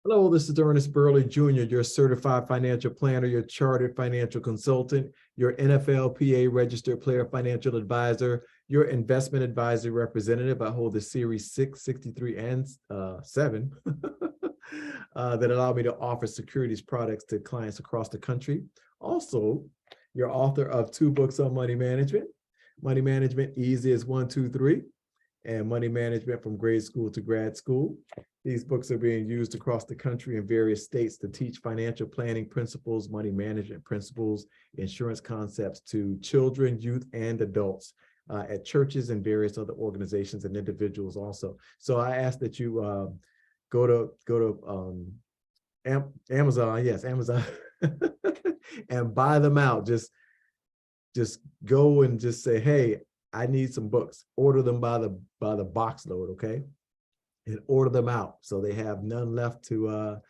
Hello, this is Ernest Burley Jr., your certified financial planner, your chartered financial consultant, your NFLPA registered player financial advisor, your investment advisory representative. I hold the Series 6, 63, and 7 that allow me to offer securities products to clients across the country. Also, you're author of 2 books on money management, Easy as 1, 2, 3, and Money Management from Grade School to Grad School. These books are being used across the country in various states to teach financial planning principles, money management principles, insurance concepts to children, youth, and adults at churches and various other organizations and individuals also. So I ask that you go to Amazon, yes, Amazon, and buy them out. Just go and just say, hey, I need some books. Order them by the box load, okay? And order them out so they have none left to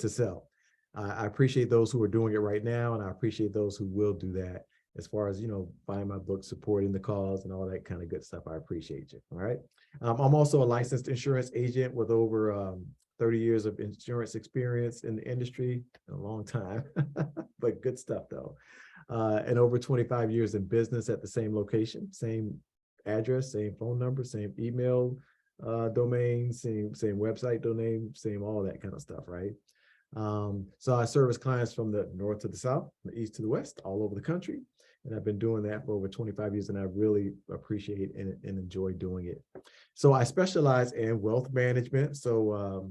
sell. I appreciate those who are doing it right now, and I appreciate those who will do that as far as, buying my book, supporting the cause, and all that kind of good stuff. I appreciate you, all right? I'm also a licensed insurance agent with over 30 years of insurance experience in the industry, a long time, but good stuff though. And over 25 years in business at the same location, same address, same phone number, same email domain, same website domain, same all that kind of stuff, right? So I service clients from the north to the south, from the east to the west, all over the country. And I've been doing that for over 25 years, and I really appreciate and enjoy doing it. So I specialize in wealth management. So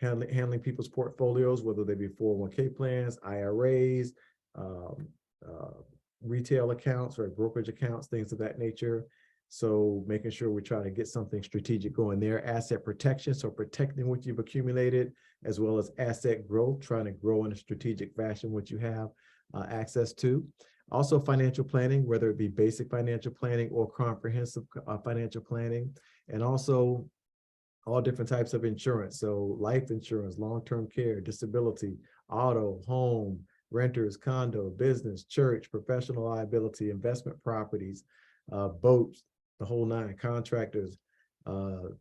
handling people's portfolios, whether they be 401k plans, IRAs, retail accounts or brokerage accounts, things of that nature. So making sure we try to get something strategic going there. Asset protection, so protecting what you've accumulated, as well as asset growth, trying to grow in a strategic fashion what you have access to. Also financial planning, whether it be basic financial planning or comprehensive financial planning, and also all different types of insurance. So life insurance, long-term care, disability, auto, home, renters, condo, business, church, professional liability, investment properties, boats, the whole 9, contractors,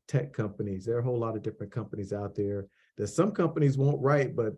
tech companies. There are a whole lot of different companies out there that some companies won't write, but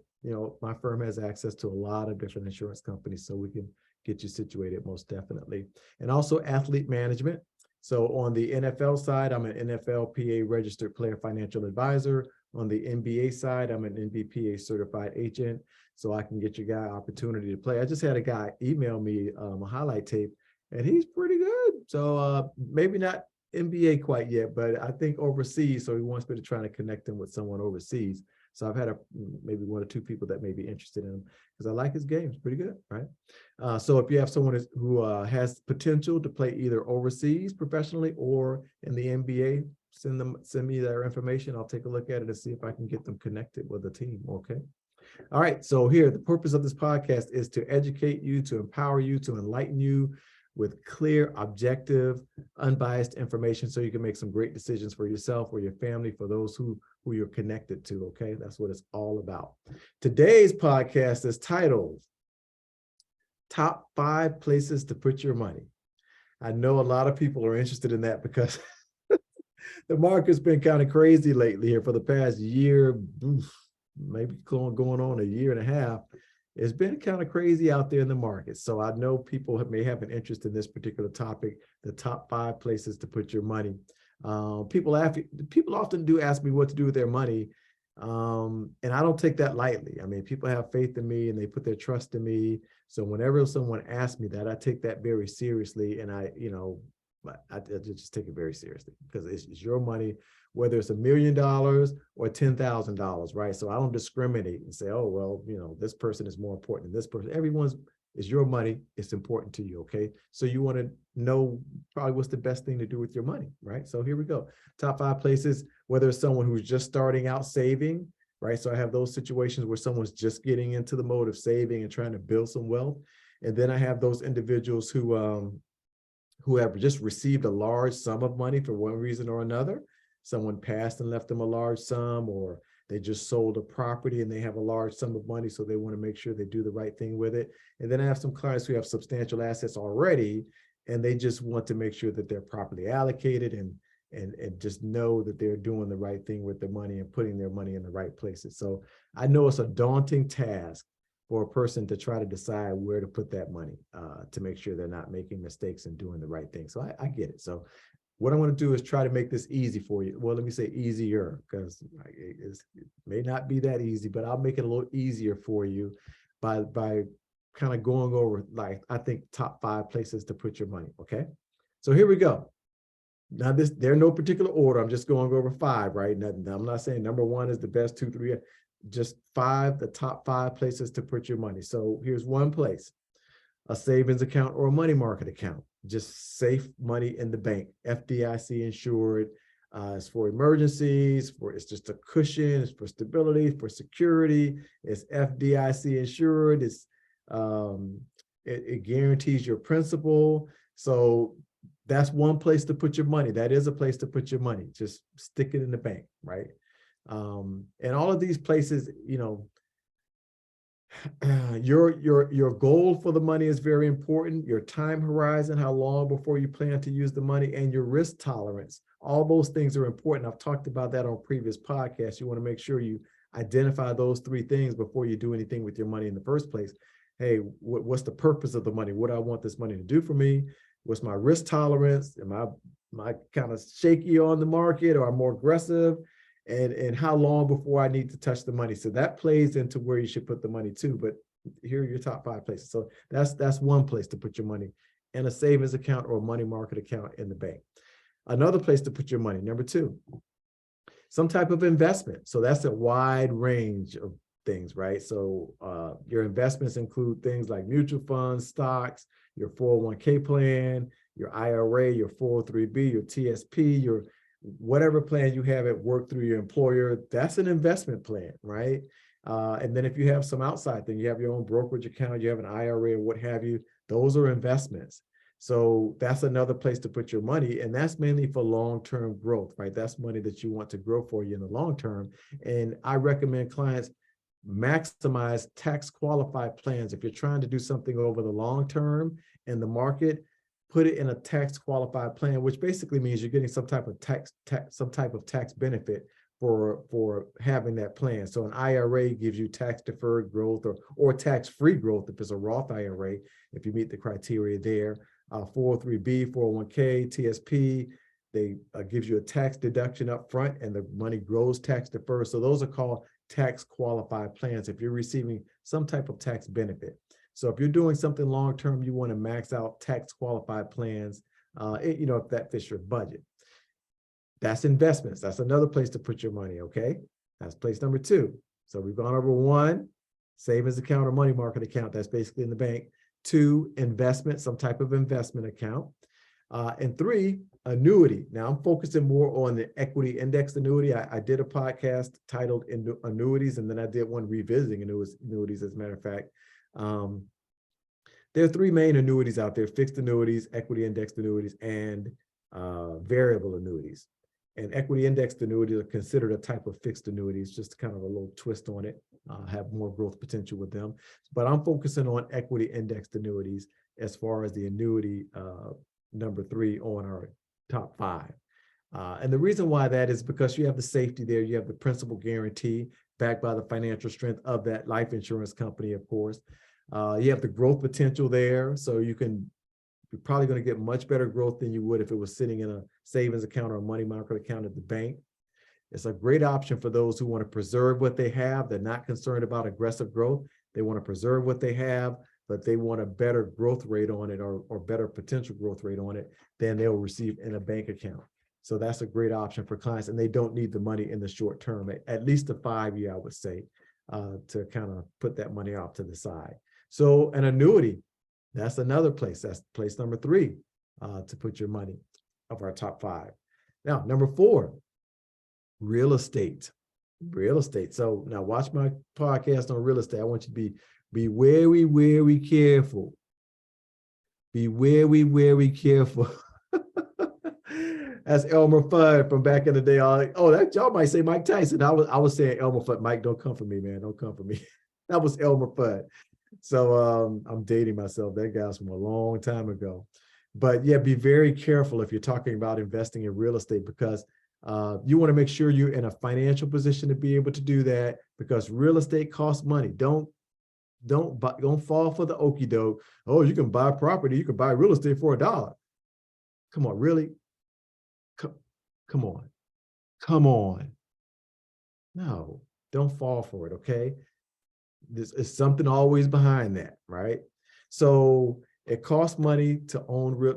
my firm has access to a lot of different insurance companies, so we can get you situated most definitely. And also athlete management. So on the NFL side, I'm an NFLPA registered player financial advisor. On the NBA side, I'm an NBPA certified agent, so I can get your guy opportunity to play. I just had a guy email me a highlight tape, and he's pretty good. So maybe not NBA quite yet, but I think overseas. So he wants me to try to connect him with someone overseas. So I've had maybe 1 or 2 people that may be interested in him because I like his game. It's pretty good, right? So if you have someone who has potential to play either overseas professionally or in the NBA, send me their information. I'll take a look at it and see if I can get them connected with a team. Okay. All right. So here, the purpose of this podcast is to educate you, to empower you, to enlighten you with clear, objective, unbiased information so you can make some great decisions for yourself or your family, for those who you're connected to, okay? That's what it's all about. Today's podcast is titled, Top 5 Places to Put Your Money. I know a lot of people are interested in that because the market's been kind of crazy lately here for the past year, maybe going on a year and a half. It's been kind of crazy out there in the market. So I know people may have an interest in this particular topic, the top 5 places to put your money. People often do ask me what to do with their money. And I don't take that lightly. I mean, people have faith in me and they put their trust in me. So whenever someone asks me that, I take that very seriously. And I just take it very seriously because it's your money, whether it's $1 million or $10,000, right? So I don't discriminate and say, oh, well, this person is more important than this person. It's your money. It's important to you, okay? So you want to know probably what's the best thing to do with your money, right? So here we go. Top 5 places, whether it's someone who's just starting out saving, right? So I have those situations where someone's just getting into the mode of saving and trying to build some wealth. And then I have those individuals who have just received a large sum of money for one reason or another. Someone passed and left them a large sum, or they just sold a property and they have a large sum of money, so they want to make sure they do the right thing with it. And then I have some clients who have substantial assets already, and they just want to make sure that they're properly allocated and just know that they're doing the right thing with their money and putting their money in the right places. So I know it's a daunting task for a person to try to decide where to put that money to make sure they're not making mistakes and doing the right thing. So I get it. So what I want to do is try to make this easy for you. Well, let me say easier, because it may not be that easy, but I'll make it a little easier for you by kind of going over, like, I think top 5 places to put your money. Okay. So here we go. Now there are no particular order. I'm just going over 5, right? I'm not saying number 1 is the best, 2, 3, just 5, the top 5 places to put your money. So here's one place: a savings account or a money market account. Just safe money in the bank, FDIC insured. It's for emergencies, it's just a cushion, it's for stability, for security. It's FDIC insured. It guarantees your principal. So that's one place to put your money. That is a place to put your money. Just stick it in the bank, right? And all of these places, you know, your goal for the money is very important. Your time horizon, how long before you plan to use the money, and your risk tolerance. All those things are important. I've talked about that on previous podcasts. You want to make sure you identify those 3 things before you do anything with your money in the first place. Hey, what's the purpose of the money? What do I want this money to do for me? What's my risk tolerance? Am I kind of shaky on the market, or I'm more aggressive? And how long before I need to touch the money? So that plays into where you should put the money too. But here are your top 5 places. So that's one place to put your money: in a savings account or a money market account in the bank. Another place to put your money, number 2, some type of investment. So that's a wide range of things, right? So your investments include things like mutual funds, stocks, your 401k plan, your IRA, your 403b, your TSP, your whatever plan you have at work through your employer. That's an investment plan, right? And then if you have some outside thing, you have your own brokerage account, you have an IRA or what have you, those are investments. So that's another place to put your money. And that's mainly for long-term growth, right? That's money that you want to grow for you in the long term. And I recommend clients maximize tax qualified plans. If you're trying to do something over the long term in the market, put it in a tax qualified plan, which basically means you're getting some type of tax benefit for having that plan. So an IRA gives you tax deferred growth or tax free growth if it's a Roth IRA, if you meet the criteria there. 403b, 401k, TSP, they gives you a tax deduction up front, and the money grows tax deferred. So those are called tax qualified plans if you're receiving some type of tax benefit. So if you're doing something long-term, you want to max out tax qualified plans, you know, if that fits your budget. That's investments. That's another place to put your money, okay? That's place number 2. So we've gone over 1, savings account or money market account. That's basically in the bank. 2, investment, some type of investment account. And 3, annuity. Now I'm focusing more on the equity indexed annuity. I did a podcast titled Annuities, and then I did one revisiting annuities, as a matter of fact. There are 3 main annuities out there: fixed annuities, equity indexed annuities, and variable annuities. And equity indexed annuities are considered a type of fixed annuities, just kind of a little twist on it, have more growth potential with them. But I'm focusing on equity indexed annuities as far as the annuity number 3 on our top 5. And the reason why that is because you have the safety there, you have the principal guarantee backed by the financial strength of that life insurance company, of course. You have the growth potential there, so you're probably going to get much better growth than you would if it was sitting in a savings account or a money market account at the bank. It's a great option for those who want to preserve what they have. They're not concerned about aggressive growth. They want to preserve what they have, but they want a better growth rate on it, or better potential growth rate on it than they'll receive in a bank account. So that's a great option for clients, and they don't need the money in the short term, at least a 5-year, I would say, to kind of put that money off to the side. So an annuity, that's another place. That's place number 3 to put your money of our top 5. Now, number 4, real estate. Real estate. So now watch my podcast on real estate. I want you to be very, very careful. Be very, very careful. That's Elmer Fudd from back in the day. That y'all might say Mike Tyson. I was saying Elmer Fudd. Mike, don't come for me, man. Don't come for me. That was Elmer Fudd. So I'm dating myself. That guy's from a long time ago. But yeah, be very careful if you're talking about investing in real estate, because you want to make sure you're in a financial position to be able to do that, because real estate costs money. Don't fall for the okie doke. Oh, you can buy property, you can buy real estate for $1. Come on, really? Come, come on, come on. No, don't fall for it. Okay, this is something always behind that, right? So it costs money to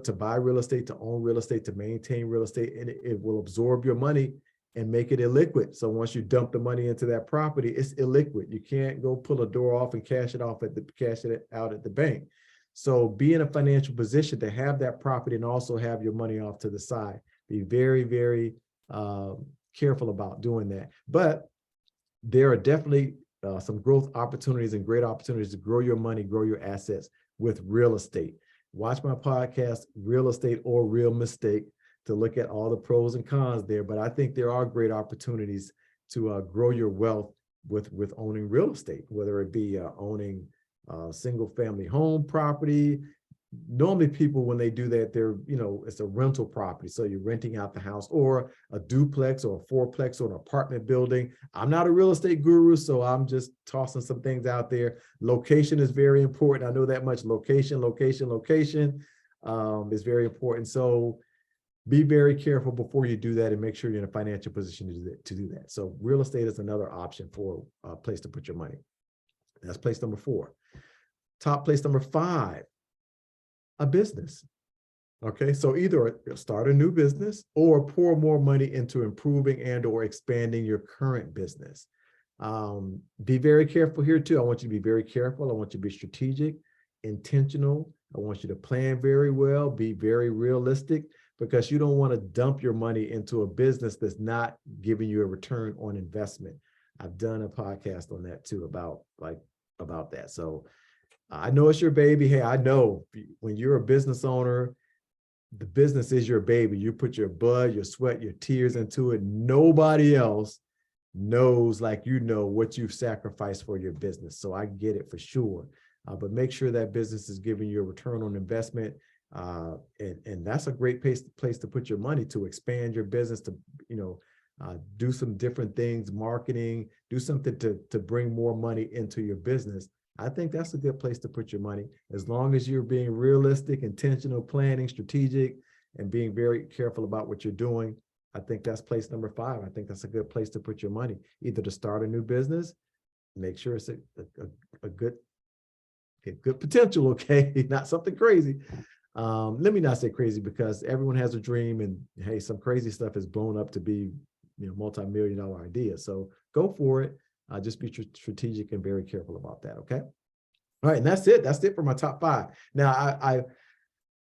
to buy real estate, to own real estate, to maintain real estate, and it will absorb your money and make it illiquid. So once you dump the money into that property, it's illiquid. You can't go pull a door off and cash it out at the bank. So be in a financial position to have that property and also have your money off to the side. Be very, very careful about doing that. But there are definitely some growth opportunities and great opportunities to grow your money, grow your assets with real estate. Watch my podcast, Real Estate or Real Mistake, to look at all the pros and cons there. But I think there are great opportunities to grow your wealth with owning real estate, whether it be owning single family home property. Normally people, when they do that, it's a rental property. So you're renting out the house, or a duplex or a fourplex or an apartment building. I'm not a real estate guru, so I'm just tossing some things out there. Location is very important. I know that much. Location is very important. So be very careful before you do that, and make sure you're in a financial position to do that. So real estate is another option for a place to put your money. That's place number 4. Top place number 5, a business. Okay, so either start a new business or pour more money into improving and or expanding your current business. Be very careful here too. I want you to be very careful. I want you to be strategic, intentional. I want you to plan very well, be very realistic, because you don't want to dump your money into a business that's not giving you a return on investment. I've done a podcast on that too, about that. So I know it's your baby. Hey, I know when you're a business owner, the business is your baby. You put your blood, your sweat, your tears into it. Nobody else knows like you know what you've sacrificed for your business. So I get it for sure. But make sure that business is giving you a return on investment. And that's a great place to put your money, to expand your business, to do some different things, marketing, do something to bring more money into your business. I think that's a good place to put your money, as long as you're being realistic, intentional, planning, strategic, and being very careful about what you're doing. I think that's place number 5. I think that's a good place to put your money, either to start a new business, make sure it's a good potential, okay, not something crazy. Let me not say crazy, because everyone has a dream, and hey, some crazy stuff is blown up to be multi-million-dollar ideas. So go for it. Just be strategic and very careful about that. Okay. All right. And that's it. That's it for my top 5. Now,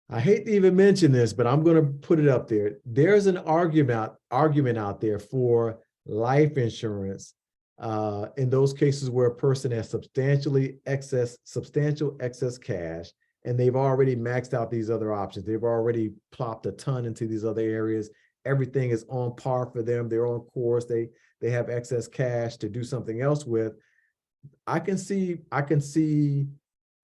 I hate to even mention this, but I'm going to put it up there. There's an argument out there for life insurance in those cases where a person has substantial excess cash, and they've already maxed out these other options. They've already plopped a ton into these other areas. Everything is on par for them. They're on course. They have excess cash to do something else with. I can see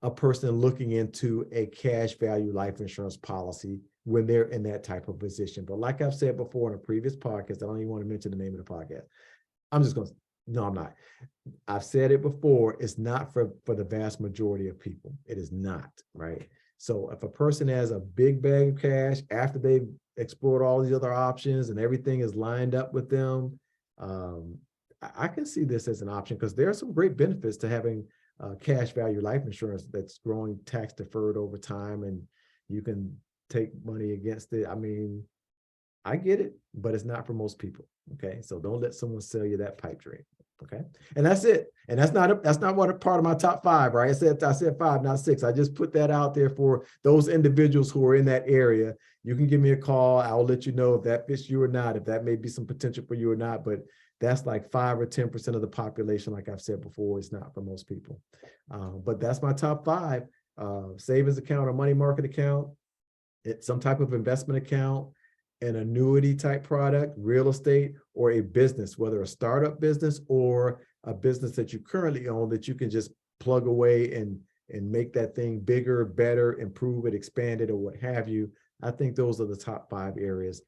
a person looking into a cash value life insurance policy when they're in that type of position. But like I've said before in a previous podcast, I don't even want to mention the name of the podcast. No, I'm not. I've said it before. It's not for the vast majority of people. It is not, right? So if a person has a big bag of cash after they've explored all these other options and everything is lined up with them, I can see this as an option, because there are some great benefits to having cash value life insurance that's growing tax deferred over time, and you can take money against it. I mean, I get it, but it's not for most people. Okay, so don't let someone sell you that pipe dream. Okay, and that's it. And that's not what a part of my top 5, right? I said 5, not 6. I just put that out there for those individuals who are in that area. You can give me a call. I'll let you know if that fits you or not, if that may be some potential for you or not. But that's like 5 or 10% of the population. Like I've said before, it's not for most people. But that's my top 5: savings account or money market account, some type of investment account, an annuity type product, real estate, or a business, whether a startup business or a business that you currently own that you can just plug away and and make that thing bigger, better, improve it, expand it, or what have you. I think those are the top 5 areas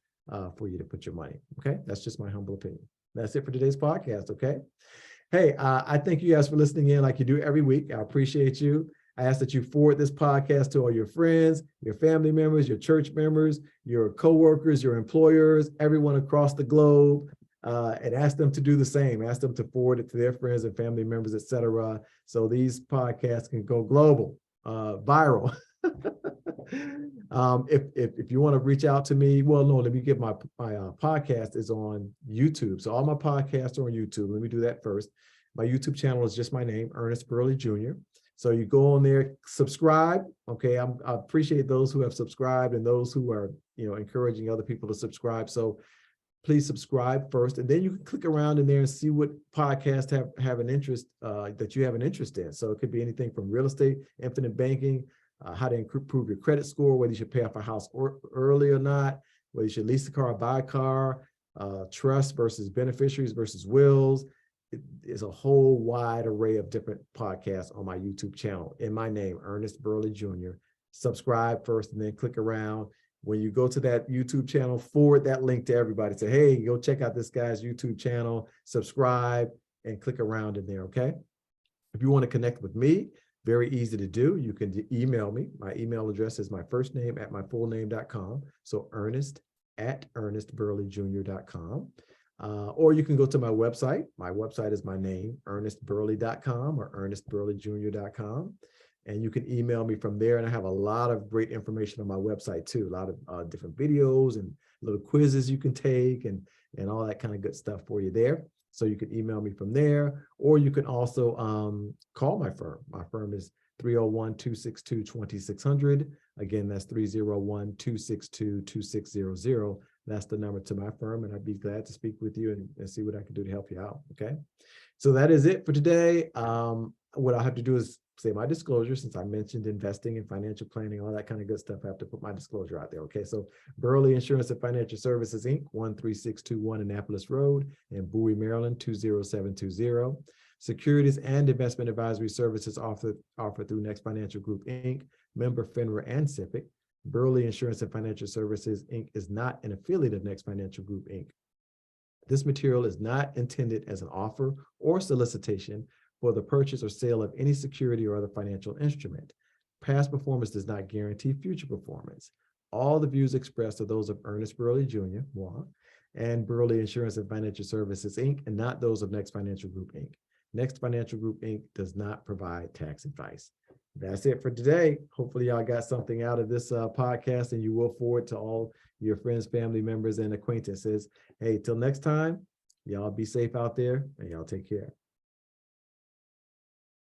for you to put your money. Okay, that's just my humble opinion. That's it for today's podcast. Okay. Hey, I thank you guys for listening in like you do every week. I appreciate you. I ask that you forward this podcast to all your friends, your family members, your church members, your coworkers, your employers, everyone across the globe, and ask them to do the same. Ask them to forward it to their friends and family members, et cetera, so these podcasts can go global, viral. If you want to reach out to me, well, no, let me get my podcast is on YouTube. So all my podcasts are on YouTube. Let me do that first. My YouTube channel is just my name, Ernest Burley Jr. So you go on there, subscribe. Okay, I appreciate those who have subscribed and those who are, encouraging other people to subscribe. So please subscribe first, and then you can click around in there and see what podcasts have an interest that you have an interest in. So it could be anything from real estate, infinite banking, how to improve your credit score, whether you should pay off a house early or not, whether you should lease a car or buy a car, trust versus beneficiaries versus wills. There's a whole wide array of different podcasts on my YouTube channel in my name, Ernest Burley Jr. Subscribe first and then click around. When you go to that YouTube channel, forward that link to everybody. Say, hey, go check out this guy's YouTube channel, subscribe, and click around in there, okay? If you want to connect with me, very easy to do. You can email me. My email address is my first name at my full name.com. So ernest@ernestburleyjr.com. Or you can go to my website. My website is my name, ernestburley.com or ernestburleyjr.com. And you can email me from there. And I have a lot of great information on my website too. A lot of different videos and little quizzes you can take and all that kind of good stuff for you there. So you can email me from there, or you can also call my firm. My firm is 301-262-2600. Again, that's 301-262-2600. That's the number to my firm, and I'd be glad to speak with you and see what I can do to help you out, okay? So that is it for today. What I have to do is say my disclosure, since I mentioned investing and financial planning, all that kind of good stuff. I have to put my disclosure out there, okay? So Burley Insurance and Financial Services, Inc., 13621 Annapolis Road in Bowie, Maryland, 20720. Securities and investment advisory services offered through Next Financial Group, Inc., member FINRA and SIPC. Burley Insurance and Financial Services, Inc. is not an affiliate of Next Financial Group, Inc. This material is not intended as an offer or solicitation for the purchase or sale of any security or other financial instrument. Past performance does not guarantee future performance. All the views expressed are those of Ernest Burley Jr., and Burley Insurance and Financial Services, Inc., and not those of Next Financial Group, Inc. Next Financial Group, Inc. does not provide tax advice. That's it for today. Hopefully y'all got something out of this podcast, and you will forward to all your friends, family members, and acquaintances. Hey, till next time, y'all be safe out there, and y'all take care.